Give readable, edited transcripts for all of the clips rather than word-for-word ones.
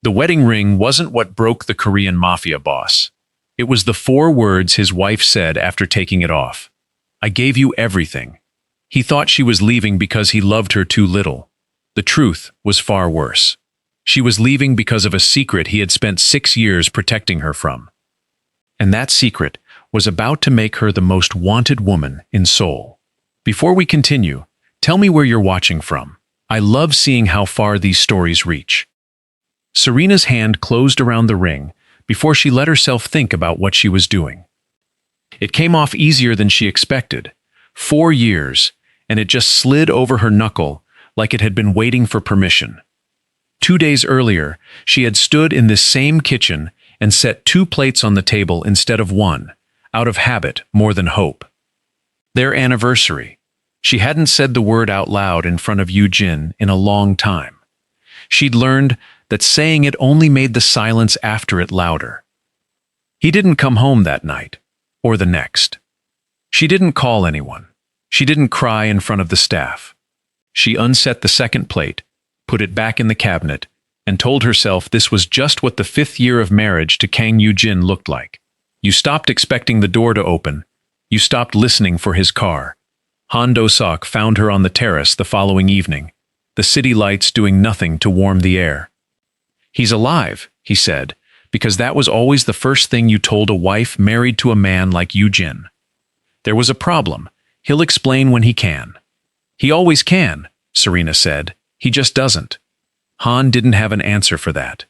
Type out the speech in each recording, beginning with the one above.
The wedding ring wasn't what broke the Korean Mafia boss. It was the 4 words his wife said after taking it off. "I gave you everything." He thought she was leaving because he loved her too little. The truth was far worse. She was leaving because of a secret he had spent 6 years protecting her from. And that secret was about to make her the most wanted woman in Seoul. Before we continue, tell me where you're watching from. I love seeing how far these stories reach. Serena's hand closed around the ring before she let herself think about what she was doing. It came off easier than she expected. 4 years, and it just slid over her knuckle like it had been waiting for permission. 2 days earlier, she had stood in this same kitchen and set 2 plates on the table instead of 1, out of habit more than hope. Their anniversary. She hadn't said the word out loud in front of Yu-jin in a long time. She'd learned that saying it only made the silence after it louder. He didn't come home that night, or the next. She didn't call anyone. She didn't cry in front of the staff. She unset the second plate, put it back in the cabinet, and told herself this was just what the 5th year of marriage to Kang Yu-jin looked like. You stopped expecting the door to open. You stopped listening for his car. Han Do-sok found her on the terrace the following evening, the city lights doing nothing to warm the air. "He's alive," he said, "because that was always the first thing you told a wife married to a man like Yu-jin. There was a problem. He'll explain when he can." "He always can," Serena said. "He just doesn't." Han didn't have an answer for that.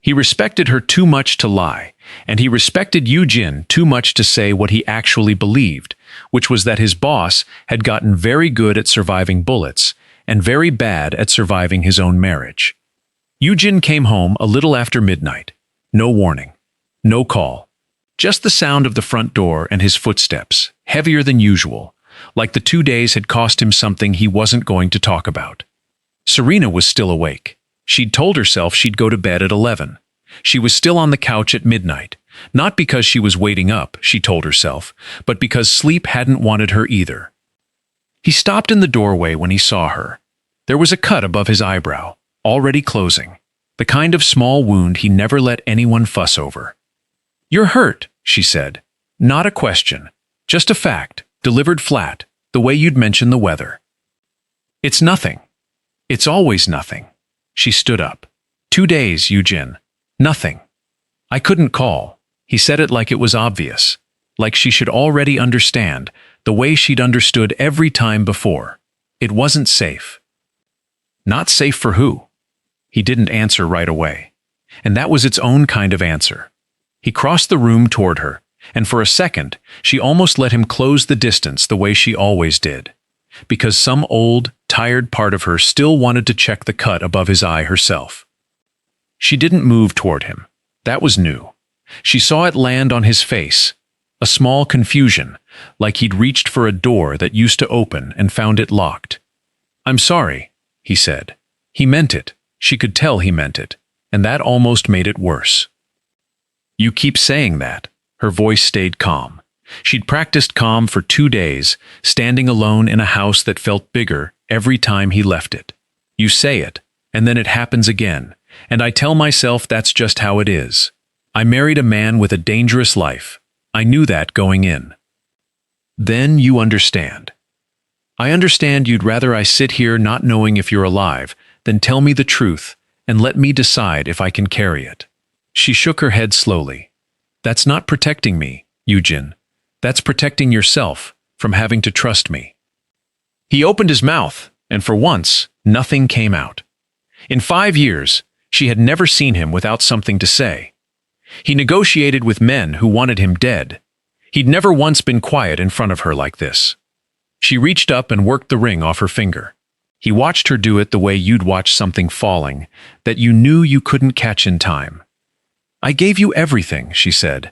He respected her too much to lie, and he respected Yu-jin too much to say what he actually believed, which was that his boss had gotten very good at surviving bullets and very bad at surviving his own marriage. Yu-jin came home a little after midnight. No warning. No call. Just the sound of the front door and his footsteps, heavier than usual, like the 2 days had cost him something he wasn't going to talk about. Serena was still awake. She'd told herself she'd go to bed at 11. She was still on the couch at midnight, not because she was waiting up, she told herself, but because sleep hadn't wanted her either. He stopped in the doorway when he saw her. There was a cut above his eyebrow, already closing, the kind of small wound he never let anyone fuss over. "You're hurt," she said. "Not a question. Just a fact, delivered flat, the way you'd mention the weather." "It's nothing. It's always nothing." She stood up. 2 days, Yu-jin. Nothing. "I couldn't call." He said it like it was obvious, like she should already understand, the way she'd understood every time before. It wasn't safe. Not safe for who? He didn't answer right away. And that was its own kind of answer. He crossed the room toward her, and for a second, she almost let him close the distance the way she always did, because some old, tired part of her still wanted to check the cut above his eye herself. She didn't move toward him. That was new. She saw it land on his face, a small confusion, like he'd reached for a door that used to open and found it locked. "I'm sorry," he said. He meant it. She could tell he meant it, and that almost made it worse. "You keep saying that." Her voice stayed calm. She'd practiced calm for 2 days, standing alone in a house that felt bigger every time he left it. "You say it, and then it happens again, and I tell myself that's just how it is. I married a man with a dangerous life. I knew that going in." "Then you understand." "I understand you'd rather I sit here not knowing if you're alive than tell me the truth and let me decide if I can carry it." She shook her head slowly. "That's not protecting me, Yu-jin. That's protecting yourself from having to trust me." He opened his mouth, and for once, nothing came out. In 5 years, she had never seen him without something to say. He negotiated with men who wanted him dead. He'd never once been quiet in front of her like this. She reached up and worked the ring off her finger. He watched her do it the way you'd watch something falling, that you knew you couldn't catch in time. "I gave you everything," she said.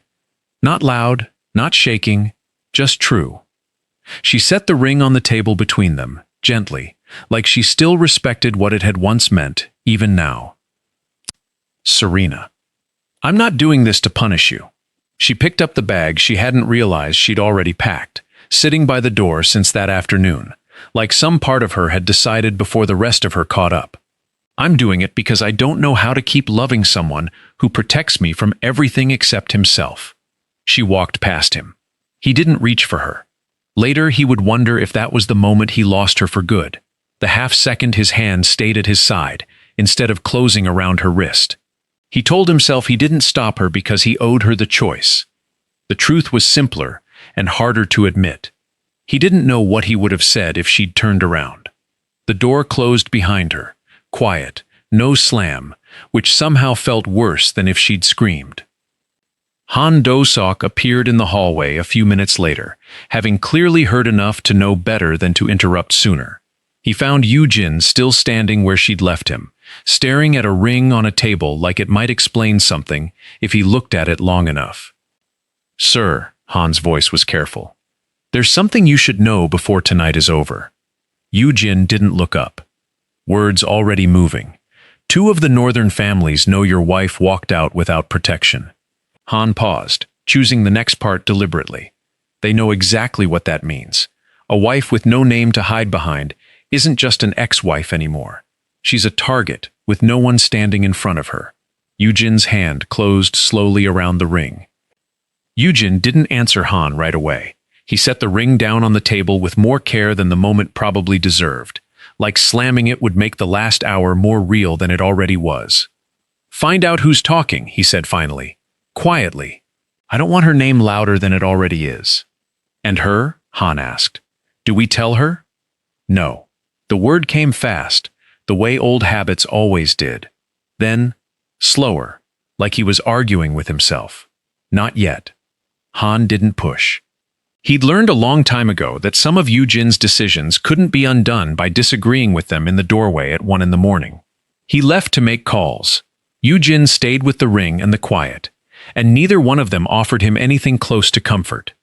Not loud, not shaking, just true. She set the ring on the table between them, gently, like she still respected what it had once meant, even now. "Serena, I'm not doing this to punish you." She picked up the bag she hadn't realized she'd already packed, sitting by the door since that afternoon, like some part of her had decided before the rest of her caught up. I'm doing it because I don't know how to keep loving someone who protects me from everything except himself." She walked past him. He didn't reach for her. Later, he would wonder if that was the moment he lost her for good. The half-second his hand stayed at his side, instead of closing around her wrist. He told himself he didn't stop her because he owed her the choice. The truth was simpler and harder to admit. He didn't know what he would have said if she'd turned around. The door closed behind her, quiet, no slam, which somehow felt worse than if she'd screamed. Han Do-sok appeared in the hallway a few minutes later, having clearly heard enough to know better than to interrupt sooner. He found Yu-jin still standing where she'd left him, staring at a ring on a table like it might explain something if he looked at it long enough. "Sir," Han's voice was careful, "there's something you should know before tonight is over." Yu-jin didn't look up. Words already moving. "Two of the northern families know your wife walked out without protection." Han paused, choosing the next part deliberately. They know exactly what that means. A wife with no name to hide behind isn't just an ex-wife anymore. She's a target with no one standing in front of her. Yu-jin's hand closed slowly around the ring. Yu-jin didn't answer Han right away. He set the ring down on the table with more care than the moment probably deserved, like slamming it would make the last hour more real than it already was. "Find out who's talking," he said finally, quietly. "I don't want her name louder than it already is." "And her?" Han asked. "Do we tell her?" No. The word came fast, the way old habits always did. Then, slower, like he was arguing with himself. "Not yet." Han didn't push. He'd learned a long time ago that some of Yu-jin's decisions couldn't be undone by disagreeing with them in the doorway at 1 a.m. He left to make calls. Yu-jin stayed with the ring and the quiet, and neither one of them offered him anything close to comfort.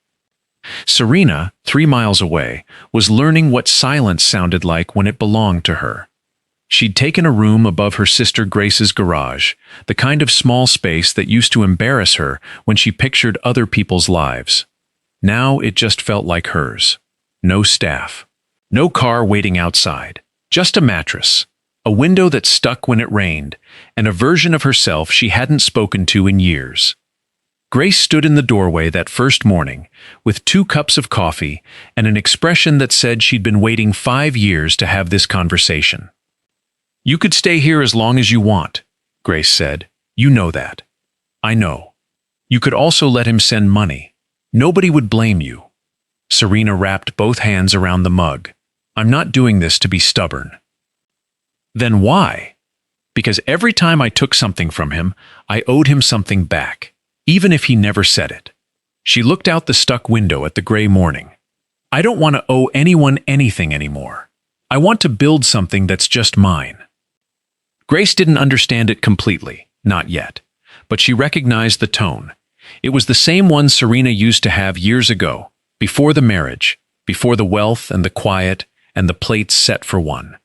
Serena, 3 miles away, was learning what silence sounded like when it belonged to her. She'd taken a room above her sister Grace's garage, the kind of small space that used to embarrass her when she pictured other people's lives. Now it just felt like hers. No staff. No car waiting outside. Just a mattress. A window that stuck when it rained, and a version of herself she hadn't spoken to in years. Grace stood in the doorway that first morning, with 2 cups of coffee and an expression that said she'd been waiting 5 years to have this conversation. "You could stay here as long as you want," Grace said. "You know that." "I know. You could also let him send money. Nobody would blame you." Serena wrapped both hands around the mug. "I'm not doing this to be stubborn." "Then why?" "Because every time I took something from him, I owed him something back, even if he never said it." She looked out the stuck window at the gray morning. "I don't want to owe anyone anything anymore. I want to build something that's just mine." Grace didn't understand it completely, not yet, but she recognized the tone. It was the same one Serena used to have years ago, before the marriage, before the wealth and the quiet and the plates set for one.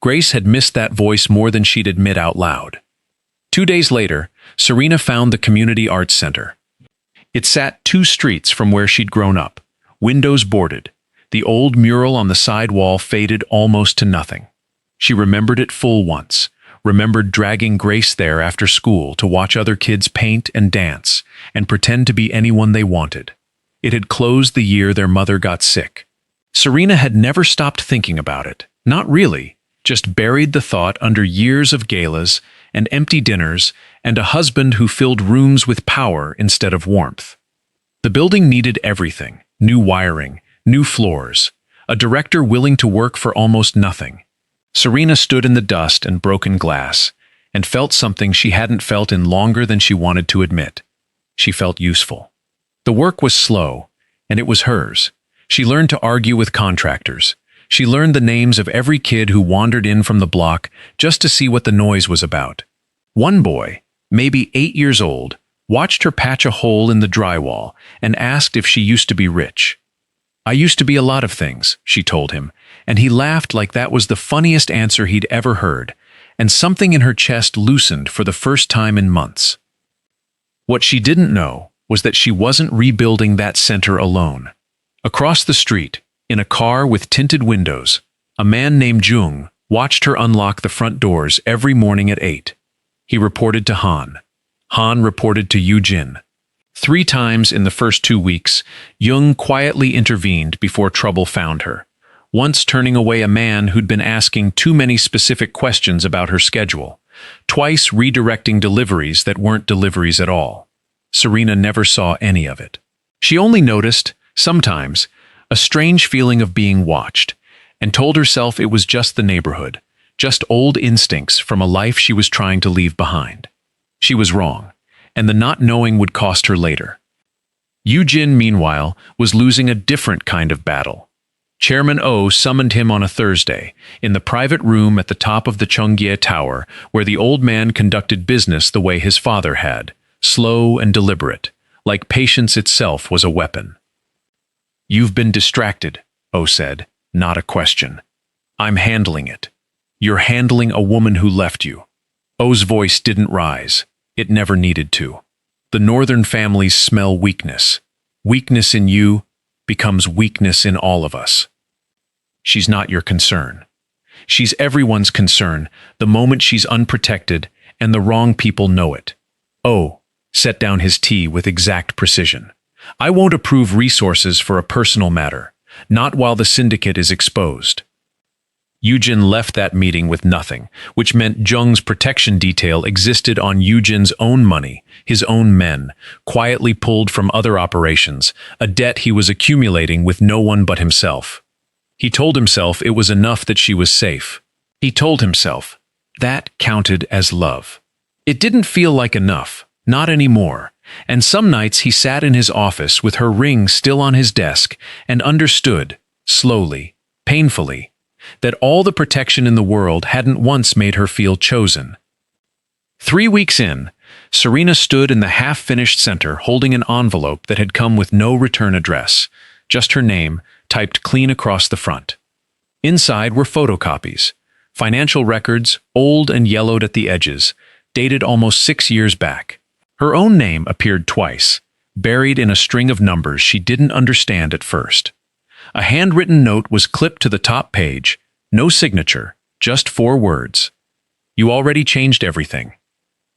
Grace had missed that voice more than she'd admit out loud. 2 days later, Serena found the Community Arts Center. It sat 2 streets from where she'd grown up, windows boarded, the old mural on the side wall faded almost to nothing. She remembered it full once, remembered dragging Grace there after school to watch other kids paint and dance and pretend to be anyone they wanted. It had closed the year their mother got sick. Serena had never stopped thinking about it, not really, just buried the thought under years of galas and empty dinners and a husband who filled rooms with power instead of warmth. The building needed everything: new wiring, new floors, a director willing to work for almost nothing. Serena stood in the dust and broken glass and felt something she hadn't felt in longer than she wanted to admit. She felt useful. The work was slow, and it was hers. She learned to argue with contractors. She learned the names of every kid who wandered in from the block just to see what the noise was about. One boy, maybe 8 years old, watched her patch a hole in the drywall and asked if she used to be rich. "I used to be a lot of things," she told him, and he laughed like that was the funniest answer he'd ever heard, and something in her chest loosened for the first time in months. What she didn't know was that she wasn't rebuilding that center alone. Across the street, in a car with tinted windows, a man named Jung watched her unlock the front doors every morning at 8. He reported to Han. Han reported to Yu-jin. 3 times in the first 2 weeks, Jung quietly intervened before trouble found her, once turning away a man who'd been asking too many specific questions about her schedule, twice redirecting deliveries that weren't deliveries at all. Serena never saw any of it. She only noticed, sometimes, a strange feeling of being watched, and told herself it was just the neighborhood, just old instincts from a life she was trying to leave behind. She was wrong, and the not knowing would cost her later. Yu-jin, meanwhile, was losing a different kind of battle. Chairman Oh summoned him on a Thursday, in the private room at the top of the Cheongye Tower, where the old man conducted business the way his father had, slow and deliberate, like patience itself was a weapon. "You've been distracted," Oh said, "not a question. I'm handling it. You're handling a woman who left you." Oh's voice didn't rise. It never needed to. The northern families smell weakness. Weakness in you becomes weakness in all of us. She's not your concern. She's everyone's concern the moment she's unprotected and the wrong people know it. Oh set down his tea with exact precision. "I won't approve resources for a personal matter, not while the syndicate is exposed." Yu-jin left that meeting with nothing, which meant Jung's protection detail existed on Yu-jin's own money, his own men, quietly pulled from other operations, a debt he was accumulating with no one but himself. He told himself it was enough that she was safe. He told himself that counted as love. It didn't feel like enough, not anymore, and some nights he sat in his office with her ring still on his desk and understood, slowly, painfully, that all the protection in the world hadn't once made her feel chosen. 3 weeks in, Serena stood in the half-finished center holding an envelope that had come with no return address, just her name, typed clean across the front. Inside were photocopies, financial records, old and yellowed at the edges, dated almost 6 years back. Her own name appeared twice, buried in a string of numbers she didn't understand at first. A handwritten note was clipped to the top page, no signature, just 4 words. "You already changed everything."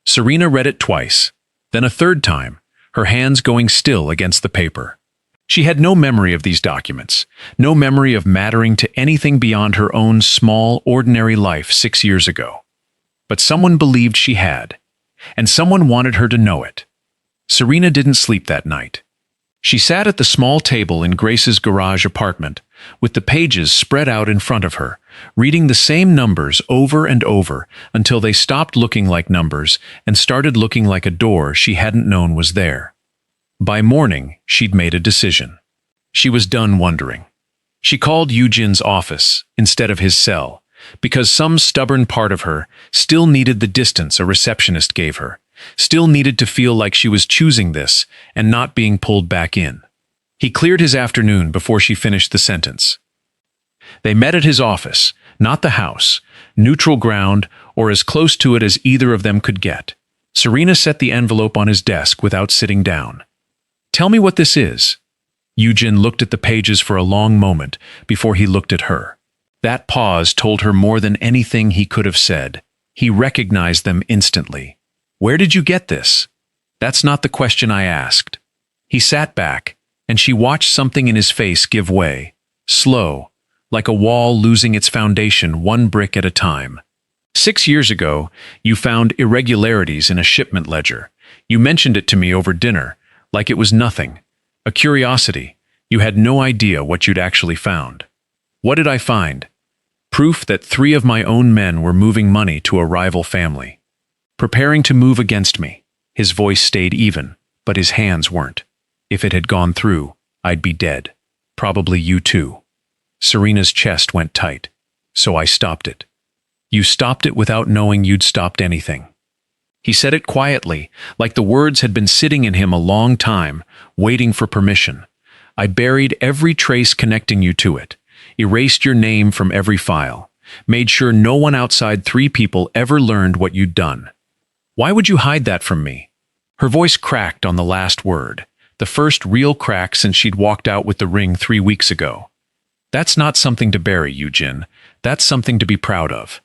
Serena read it twice, then a third time, her hands going still against the paper. She had no memory of these documents, no memory of mattering to anything beyond her own small, ordinary life 6 years ago. But someone believed she had, and someone wanted her to know it. Serena didn't sleep that night. She sat at the small table in Grace's garage apartment, with the pages spread out in front of her, reading the same numbers over and over until they stopped looking like numbers and started looking like a door she hadn't known was there. By morning, she'd made a decision. She was done wondering. She called Yu-jin's office instead of his cell, because some stubborn part of her still needed the distance a receptionist gave her, still needed to feel like she was choosing this and not being pulled back in. He cleared his afternoon before she finished the sentence. They met at his office, not the house, neutral ground or as close to it as either of them could get. Serena set the envelope on his desk without sitting down. "Tell me what this is." Yu-jin looked at the pages for a long moment before he looked at her. That pause told her more than anything he could have said. He recognized them instantly. "Where did you get this?" "That's not the question I asked." He sat back, and she watched something in his face give way, slow, like a wall losing its foundation 1 brick at a time. 6 years ago, you found irregularities in a shipment ledger. You mentioned it to me over dinner, like it was nothing. A curiosity. You had no idea what you'd actually found. What did I find? Proof that 3 of my own men were moving money to a rival family. Preparing to move against me. His voice stayed even, but his hands weren't. If it had gone through, I'd be dead. Probably you too. Serena's chest went tight. So I stopped it. You stopped it without knowing you'd stopped anything. He said it quietly, like the words had been sitting in him a long time, waiting for permission. I buried every trace connecting you to it, erased your name from every file, made sure no one outside 3 people ever learned what you'd done. Why would you hide that from me? Her voice cracked on the last word, the first real crack since she'd walked out with the ring 3 weeks ago. That's not something to bury, Yu-jin. That's something to be proud of.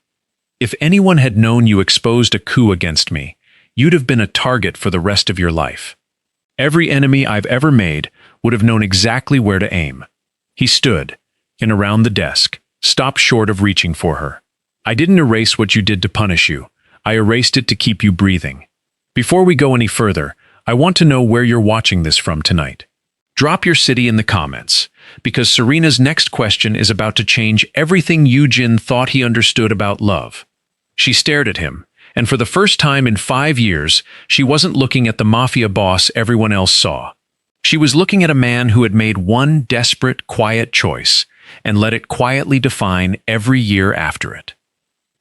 If anyone had known you exposed a coup against me, you'd have been a target for the rest of your life. Every enemy I've ever made would have known exactly where to aim. He stood, and around the desk, stopped short of reaching for her. I didn't erase what you did to punish you. I erased it to keep you breathing. Before we go any further, I want to know where you're watching this from tonight. Drop your city in the comments, because Serena's next question is about to change everything Yu-jin thought he understood about love. She stared at him, and for the first time in 5 years, she wasn't looking at the Mafia boss everyone else saw. She was looking at a man who had made one desperate, quiet choice, and let it quietly define every year after it.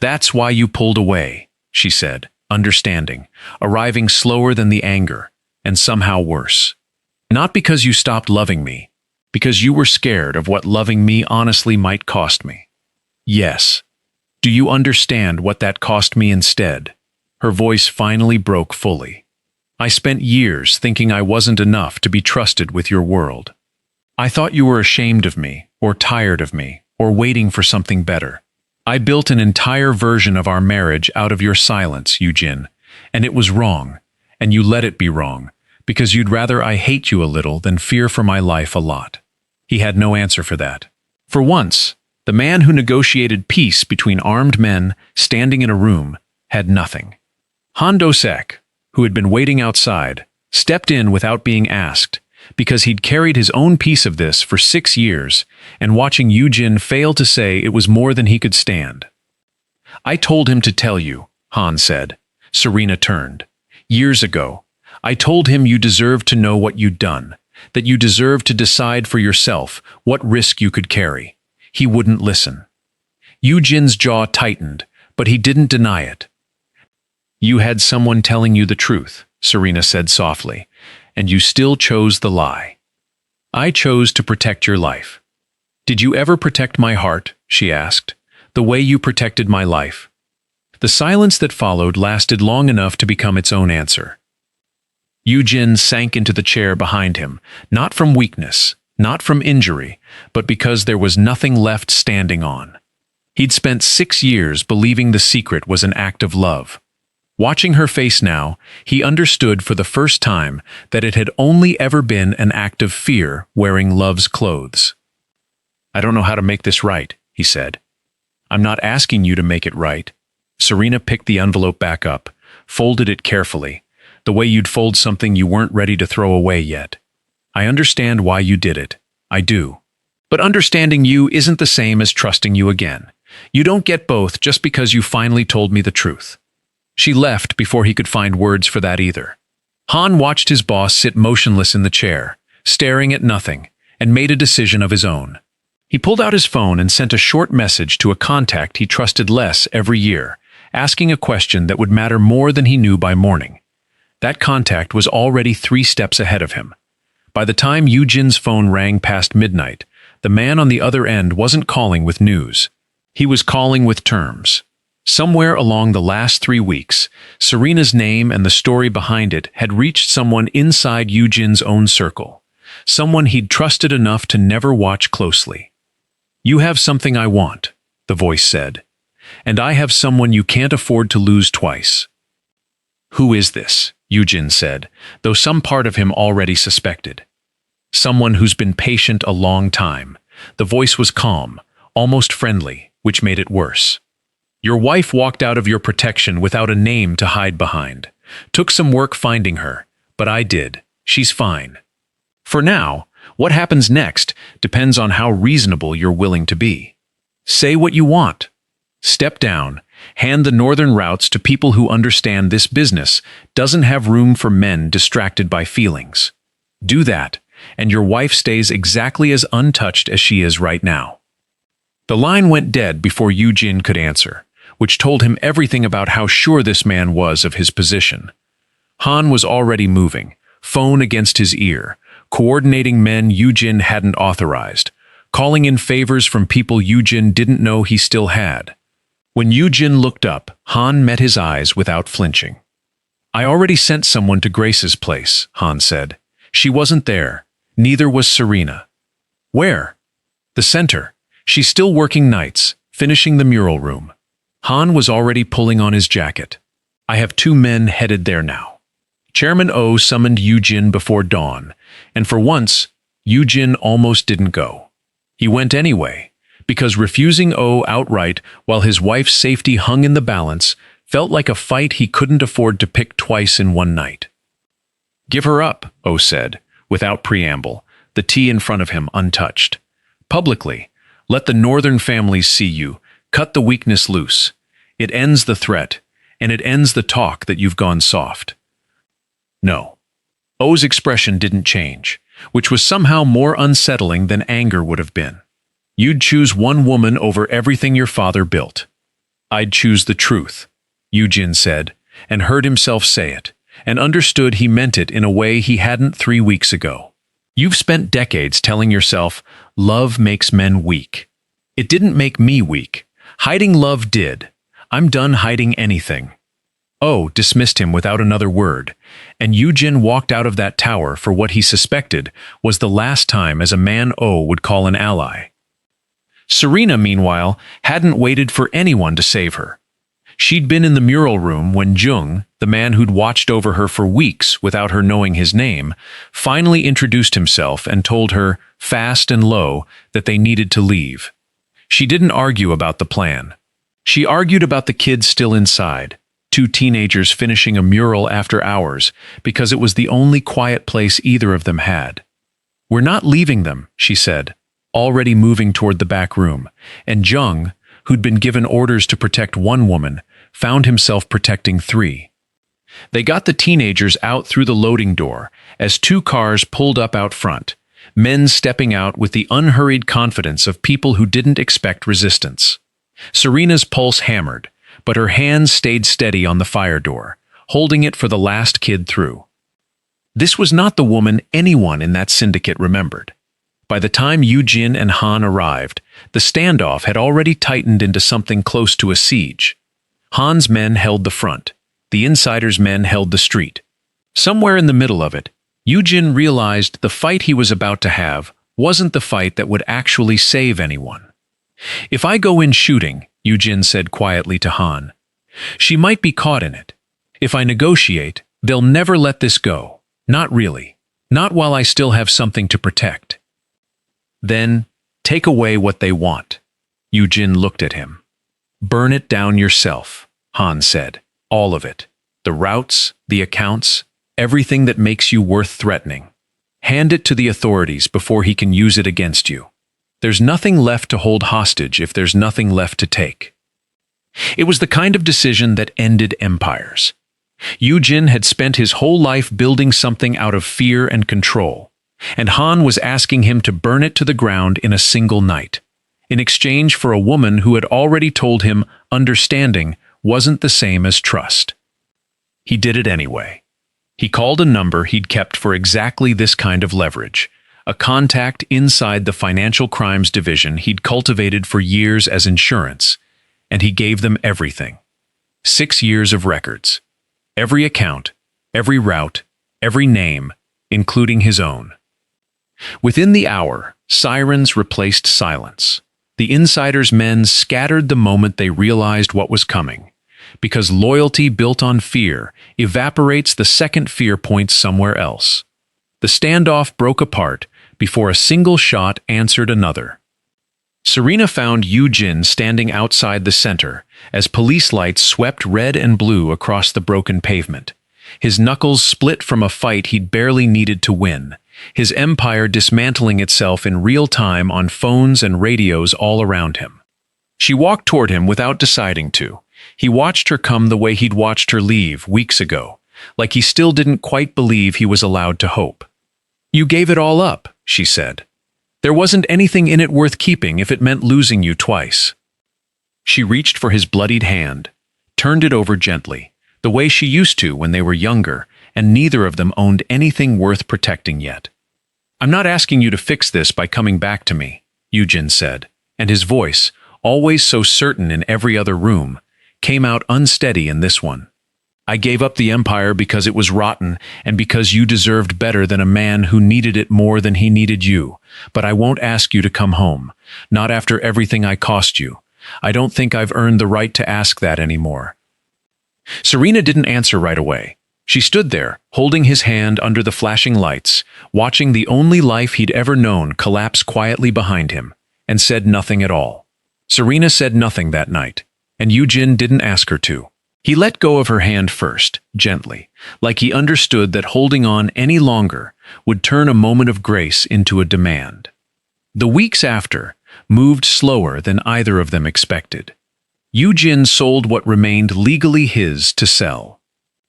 That's why you pulled away, she said, understanding, arriving slower than the anger, and somehow worse. Not because you stopped loving me, because you were scared of what loving me honestly might cost me. Yes. Do you understand what that cost me instead? Her voice finally broke fully. I spent years thinking I wasn't enough to be trusted with your world. I thought you were ashamed of me, or tired of me, or waiting for something better. I built an entire version of our marriage out of your silence, Yu-jin, and it was wrong, and you let it be wrong, because you'd rather I hate you a little than fear for my life a lot. He had no answer for that. For once, the man who negotiated peace between armed men standing in a room had nothing. Han Do-sek, who had been waiting outside, stepped in without being asked, because he'd carried his own piece of this for 6 years, and watching Yu-jin fail to say it was more than he could stand. I told him to tell you, Han said. Serena turned. Years ago, I told him you deserved to know what you'd done, that you deserved to decide for yourself what risk you could carry. He wouldn't listen. Yu-jin's jaw tightened, but he didn't deny it. You had someone telling you the truth, Serena said softly, and you still chose the lie. I chose to protect your life. Did you ever protect my heart, she asked, the way you protected my life? The silence that followed lasted long enough to become its own answer. Yu-jin sank into the chair behind him, not from weakness, not from injury, but because there was nothing left standing on. He'd spent 6 years believing the secret was an act of love. Watching her face now, he understood for the first time that it had only ever been an act of fear wearing love's clothes. I don't know how to make this right, he said. I'm not asking you to make it right. Serena picked the envelope back up, folded it carefully, the way you'd fold something you weren't ready to throw away yet. I understand why you did it. I do. But understanding you isn't the same as trusting you again. You don't get both just because you finally told me the truth. She left before he could find words for that either. Han watched his boss sit motionless in the chair, staring at nothing, and made a decision of his own. He pulled out his phone and sent a short message to a contact he trusted less every year, asking a question that would matter more than he knew by morning. That contact was already 3 steps ahead of him. By the time Yu-jin's phone rang past midnight, the man on the other end wasn't calling with news. He was calling with terms. Somewhere along the last 3 weeks, Serena's name and the story behind it had reached someone inside Yu-jin's own circle, someone he'd trusted enough to never watch closely. You have something I want, the voice said, and I have someone you can't afford to lose twice. Who is this? Yu-jin said, though some part of him already suspected. Someone who's been patient a long time. The voice was calm, almost friendly, which made it worse. Your wife walked out of your protection without a name to hide behind. Took some work finding her, but I did. She's fine. For now, what happens next depends on how reasonable you're willing to be. Say what you want. Step down, hand the northern routes to people who understand this business doesn't have room for men distracted by feelings. Do that, and your wife stays exactly as untouched as she is right now. The line went dead before Yu-jin could answer, which told him everything about how sure this man was of his position. Han was already moving, phone against his ear, coordinating men Yu-jin hadn't authorized, calling in favors from people Yu-jin didn't know he still had. When Yu-jin looked up, Han met his eyes without flinching. I already sent someone to Grace's place, Han said. She wasn't there. Neither was Serena. Where? The center. She's still working nights, finishing the mural room. Han was already pulling on his jacket. I have 2 men headed there now. Chairman Oh summoned Yu-jin before dawn, and for once, Yu-jin almost didn't go. He went anyway, because refusing Oh outright while his wife's safety hung in the balance felt like a fight he couldn't afford to pick twice in one night. Give her up, Oh said, without preamble, the tea in front of him untouched. Publicly, let the northern families see you, cut the weakness loose. It ends the threat, and it ends the talk that you've gone soft. No. Oh's expression didn't change, which was somehow more unsettling than anger would have been. You'd choose one woman over everything your father built. I'd choose the truth, Yu-jin said, and heard himself say it, and understood he meant it in a way he hadn't 3 weeks ago. You've spent decades telling yourself, love makes men weak. It didn't make me weak. Hiding love did. I'm done hiding anything. Oh dismissed him without another word, and Yu-jin walked out of that tower for what he suspected was the last time as a man Oh would call an ally. Serena, meanwhile, hadn't waited for anyone to save her. She'd been in the mural room when Jung, the man who'd watched over her for weeks without her knowing his name, finally introduced himself and told her, fast and low, that they needed to leave. She didn't argue about the plan. She argued about the kids still inside, 2 teenagers finishing a mural after hours because it was the only quiet place either of them had. We're not leaving them, she said, already moving toward the back room, and Jung, who'd been given orders to protect 1 woman, found himself protecting 3. They got the teenagers out through the loading door as 2 cars pulled up out front, men stepping out with the unhurried confidence of people who didn't expect resistance. Serena's pulse hammered, but her hands stayed steady on the fire door, holding it for the last kid through. This was not the woman anyone in that syndicate remembered. By the time Yu-jin and Han arrived, the standoff had already tightened into something close to a siege. Han's men held the front. The insiders' men held the street. Somewhere in the middle of it, Yu-jin realized the fight he was about to have wasn't the fight that would actually save anyone. If I go in shooting, Yu-jin said quietly to Han, she might be caught in it. If I negotiate, they'll never let this go. Not really. Not while I still have something to protect. Then, take away what they want. Yu-jin looked at him. Burn it down yourself, Han said. All of it. The routes, the accounts, everything that makes you worth threatening. Hand it to the authorities before he can use it against you. There's nothing left to hold hostage if there's nothing left to take. It was the kind of decision that ended empires. Yu-jin had spent his whole life building something out of fear and control, and Han was asking him to burn it to the ground in a single night, in exchange for a woman who had already told him understanding wasn't the same as trust. He did it anyway. He called a number he'd kept for exactly this kind of leverage, a contact inside the financial crimes division he'd cultivated for years as insurance, and he gave them everything. 6 years of records. Every account, every route, every name, including his own. Within the hour, sirens replaced silence. The insiders' men scattered the moment they realized what was coming, because loyalty built on fear evaporates the second fear point somewhere else. The standoff broke apart before a single shot answered another. Serena found Yu-jin standing outside the center as police lights swept red and blue across the broken pavement. His knuckles split from a fight he'd barely needed to win, his empire dismantling itself in real time on phones and radios all around him. She walked toward him without deciding to. He watched her come the way he'd watched her leave weeks ago, like he still didn't quite believe he was allowed to hope. You gave it all up, she said. There wasn't anything in it worth keeping if it meant losing you twice. She reached for his bloodied hand, turned it over gently, the way she used to when they were younger, and neither of them owned anything worth protecting yet. I'm not asking you to fix this by coming back to me, Yu-jin said, and his voice, always so certain in every other room, came out unsteady in this one. I gave up the empire because it was rotten and because you deserved better than a man who needed it more than he needed you. But I won't ask you to come home. Not after everything I cost you. I don't think I've earned the right to ask that anymore." Serena didn't answer right away. She stood there, holding his hand under the flashing lights, watching the only life he'd ever known collapse quietly behind him, and said nothing at all. Serena said nothing that night, and Yu-jin didn't ask her to. He let go of her hand first, gently, like he understood that holding on any longer would turn a moment of grace into a demand. The weeks after moved slower than either of them expected. Yu-jin sold what remained legally his to sell.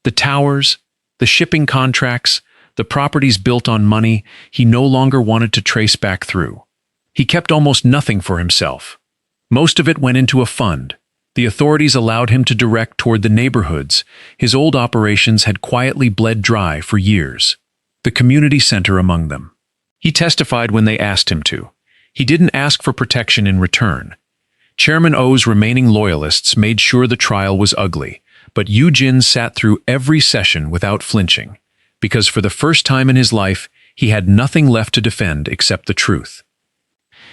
The towers, the shipping contracts, the properties built on money he no longer wanted to trace back through. He kept almost nothing for himself. Most of it went into a fund. The authorities allowed him to direct toward the neighborhoods his old operations had quietly bled dry for years, the community center among them. He testified when they asked him to. He didn't ask for protection in return. Chairman O's remaining loyalists made sure the trial was ugly, but Yu-jin sat through every session without flinching, because for the first time in his life, he had nothing left to defend except the truth.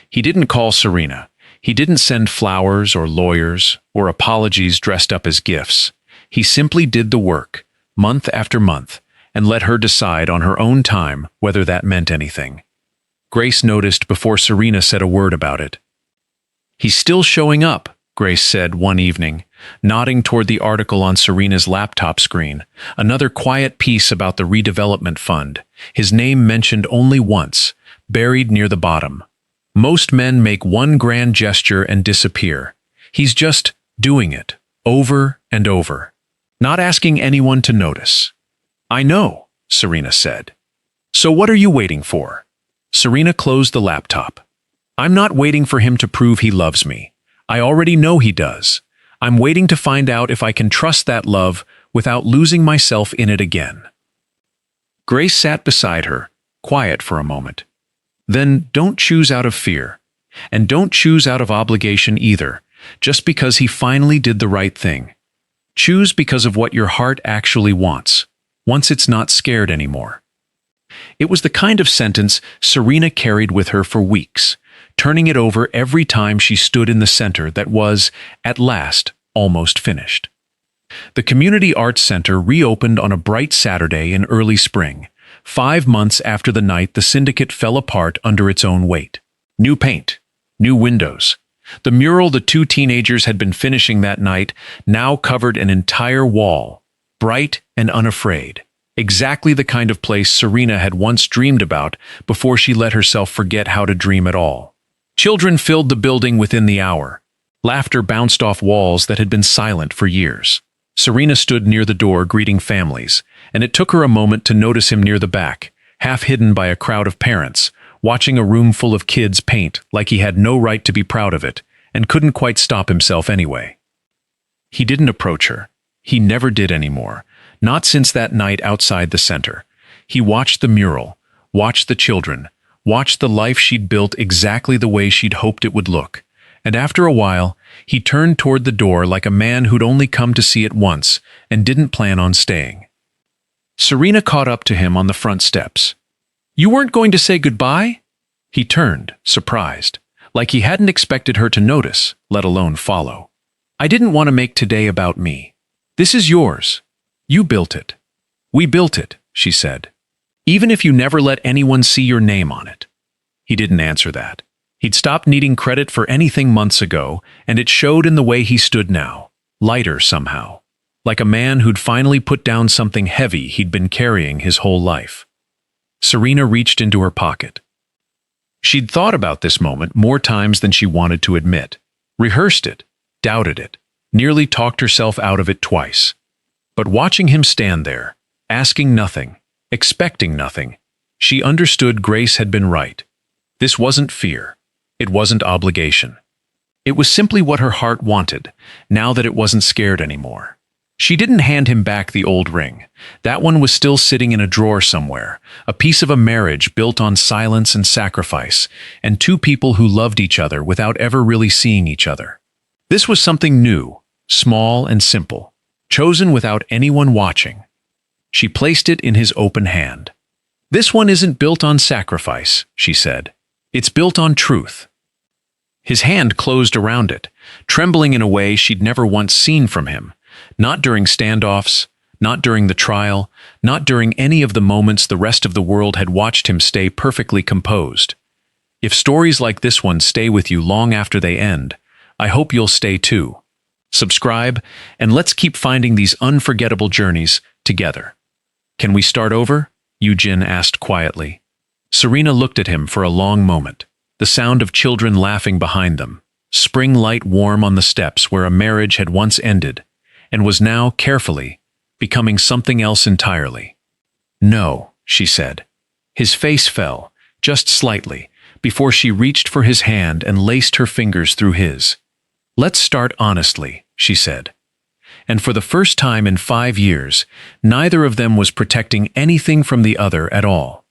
He didn't call Serena. He didn't send flowers or lawyers or apologies dressed up as gifts. He simply did the work, month after month, and let her decide on her own time whether that meant anything. Grace noticed before Serena said a word about it. "He's still showing up," Grace said one evening, nodding toward the article on Serena's laptop screen, another quiet piece about the redevelopment fund, his name mentioned only once, buried near the bottom. Most men make one grand gesture and disappear. He's just doing it, over and over, not asking anyone to notice. "I know," Serena said. "So what are you waiting for?" Serena closed the laptop. "I'm not waiting for him to prove he loves me. I already know he does. I'm waiting to find out if I can trust that love without losing myself in it again." Grace sat beside her, quiet for a moment. "Then don't choose out of fear. And don't choose out of obligation either, just because he finally did the right thing. Choose because of what your heart actually wants, once it's not scared anymore." It was the kind of sentence Serena carried with her for weeks, turning it over every time she stood in the center that was, at last, almost finished. The Community Arts Center reopened on a bright Saturday in early spring, 5 months after the night the syndicate fell apart under its own weight. New paint, new windows. The mural the two teenagers had been finishing that night now covered an entire wall, bright and unafraid. Exactly the kind of place Serena had once dreamed about before she let herself forget how to dream at all. Children filled the building within the hour. Laughter bounced off walls that had been silent for years. Serena stood near the door greeting families, and it took her a moment to notice him near the back, half hidden by a crowd of parents, watching a room full of kids paint like he had no right to be proud of it, and couldn't quite stop himself anyway. He didn't approach her. He never did anymore. Not since that night outside the center. He watched the mural, watched the children, watched the life she'd built exactly the way she'd hoped it would look. And after a while, he turned toward the door like a man who'd only come to see it once and didn't plan on staying. Serena caught up to him on the front steps. "You weren't going to say goodbye?" He turned, surprised, like he hadn't expected her to notice, let alone follow. "I didn't want to make today about me. This is yours. You built it. We built it," she said. "Even if you never let anyone see your name on it." He didn't answer that. He'd stopped needing credit for anything months ago, and it showed in the way he stood now, lighter somehow, like a man who'd finally put down something heavy he'd been carrying his whole life. Serena reached into her pocket. She'd thought about this moment more times than she wanted to admit, rehearsed it, doubted it, nearly talked herself out of it twice. But watching him stand there, asking nothing, expecting nothing, she understood Grace had been right. This wasn't fear. It wasn't obligation. It was simply what her heart wanted, now that it wasn't scared anymore. She didn't hand him back the old ring. That one was still sitting in a drawer somewhere, a piece of a marriage built on silence and sacrifice, and two people who loved each other without ever really seeing each other. This was something new, small and simple, chosen without anyone watching. She placed it in his open hand. "This one isn't built on sacrifice," she said. "It's built on truth." His hand closed around it, trembling in a way she'd never once seen from him, not during standoffs, not during the trial, not during any of the moments the rest of the world had watched him stay perfectly composed. If stories like this one stay with you long after they end, I hope you'll stay too. Subscribe, and let's keep finding these unforgettable journeys together. "Can we start over?" Yu-jin asked quietly. Serena looked at him for a long moment, the sound of children laughing behind them, spring light warm on the steps where a marriage had once ended, and was now, carefully, becoming something else entirely. "No," she said. His face fell, just slightly, before she reached for his hand and laced her fingers through his. "Let's start honestly," she said. And for the first time in 5 years, neither of them was protecting anything from the other at all.